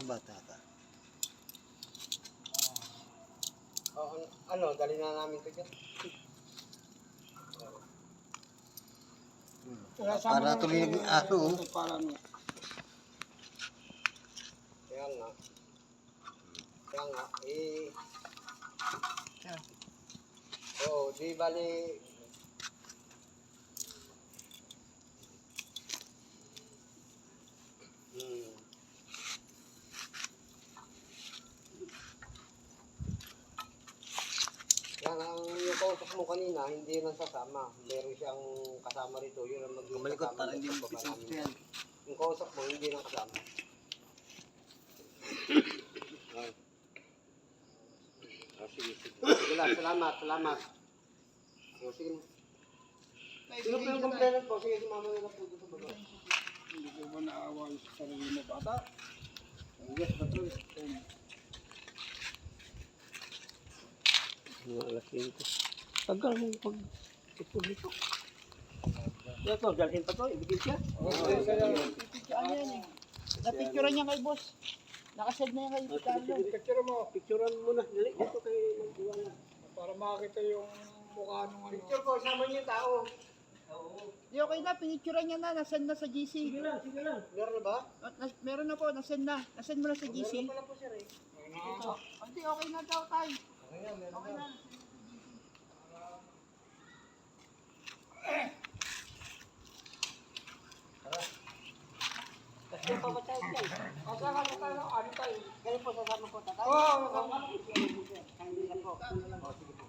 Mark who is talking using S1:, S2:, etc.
S1: bata ka.
S2: Ano, dali na namin ito dyan.
S1: Para tuloy yung aso.
S2: Kaya nga. Kaya nga, eh... Oo, di bali... Yan ang yung kausap mo kanina, hindi yun ang sasama. Meron siyang kasama rito, yun ang magiging
S1: Kumalikot
S2: kasama
S1: para hindi
S2: ng
S1: mo
S2: pagbaba
S1: pitin
S2: namin.
S1: yan.
S2: Yung kausap mo, hindi nang kasama. Sige, sige. Sige lang, salamat, salamat. Sige mo. Sino po yung complainant po? Sige, sumama na lang po dito sa baba.
S3: Hindi ko ba naawa sa sarili mo bata?
S2: Yes, betul. Alas 5. Tagal mo pag ito dito. Ito, dalhin pa to, ibigay siya.
S4: Ano yan eh. Napicturean niya kay boss. Nakasend na yan kay Carlo.
S3: Picture mo
S2: Picturean mo na. Dali, dito kay Magdiwala.
S3: para makita yung mukha nung ano.
S2: Picture ko, sama niyo yung tao.
S4: Di okay na, pinicturean niya na. Nasend na sa GC.
S2: Sige lang, sige lang. Meron na ba?
S4: Meron na po, nasend na. Nasend mo na sa GC.
S2: Meron pala po sir eh.
S4: Ito. Hindi, okay na daw tayo.
S2: Okay na, meron
S4: Okay
S2: na.
S4: na.
S2: Kasi pa ba tayo dyan?
S3: Kasama mo tayo, ano tayo?
S2: Ganun po, sasama po tatay.
S3: Oo, kasama.
S2: Kaibigan po. O, sige po.